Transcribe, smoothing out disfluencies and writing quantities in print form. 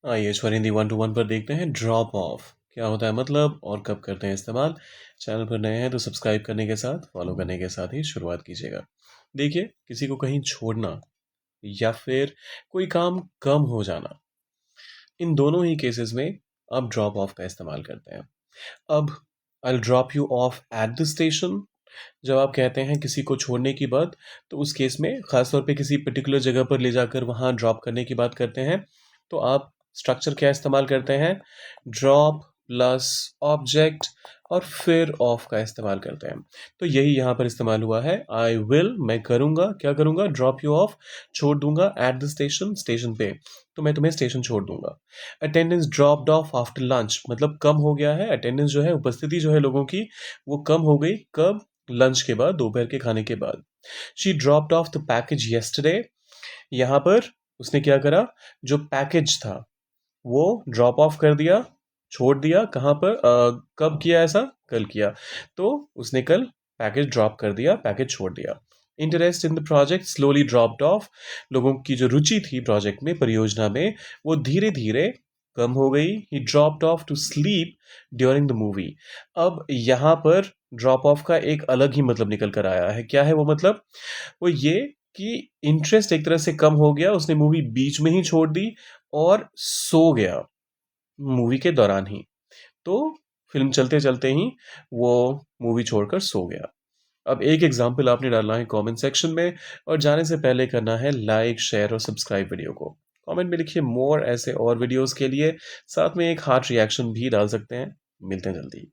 आइए इस बार हिंदी 1 to 1 पर देखते हैं ड्रॉप ऑफ क्या होता है मतलब और कब करते हैं इस्तेमाल। चैनल पर नए हैं तो सब्सक्राइब करने के साथ फॉलो करने के साथ ही शुरुआत कीजिएगा। देखिए किसी को कहीं छोड़ना या फिर कोई काम कम हो जाना, इन दोनों ही केसेस में आप ड्रॉप ऑफ का इस्तेमाल करते हैं। अब I drop you off at the station, जब आप कहते हैं किसी को छोड़ने की बात, तो उस केस में ख़ास तौर पे किसी पर्टिकुलर जगह पर ले जाकर वहाँ ड्रॉप करने की बात करते हैं, तो आप स्ट्रक्चर क्या इस्तेमाल करते हैं? ड्रॉप प्लस ऑब्जेक्ट और फिर ऑफ का इस्तेमाल करते हैं। तो यही यहाँ पर इस्तेमाल हुआ है। आई विल, मैं करूँगा, क्या करूँगा? ड्रॉप यू ऑफ, छोड़ दूंगा एट द स्टेशन, स्टेशन पे, तो मैं तुम्हें स्टेशन छोड़ दूंगा। Attendance dropped of after lunch, मतलब कम हो गया है, अटेंडेंस जो है, उपस्थिति जो है लोगों की, वो कम हो गई। कब? लंच के बाद, दोपहर के खाने के बाद। She dropped of the package yesterday, यहाँ पर उसने क्या करा? जो पैकेज था वो ड्रॉप ऑफ कर दिया, छोड़ दिया। कहाँ पर? कब किया ऐसा? कल किया। तो उसने कल पैकेज ड्रॉप कर दिया, पैकेज छोड़ दिया। Interest in the project slowly dropped of, लोगों की जो रुचि थी प्रोजेक्ट में, परियोजना में, वो धीरे धीरे कम हो गई। He dropped off to sleep during the movie. अब यहाँ पर ड्रॉप ऑफ का एक अलग ही मतलब निकल कर आया है। क्या है वो मतलब? वो ये कि इंटरेस्ट एक तरह से कम हो गया, उसने मूवी बीच में ही छोड़ दी और सो गया मूवी के दौरान ही। तो फिल्म चलते चलते ही वो मूवी छोड़कर सो गया। अब एक एग्जाम्पल आपने डालना है कमेंट सेक्शन में, और जाने से पहले करना है लाइक, शेयर और सब्सक्राइब वीडियो को। कमेंट में लिखिए मोर ऐसे और वीडियोस के लिए, साथ में एक हार्ट रिएक्शन भी डाल सकते हैं। मिलते हैं जल्दी।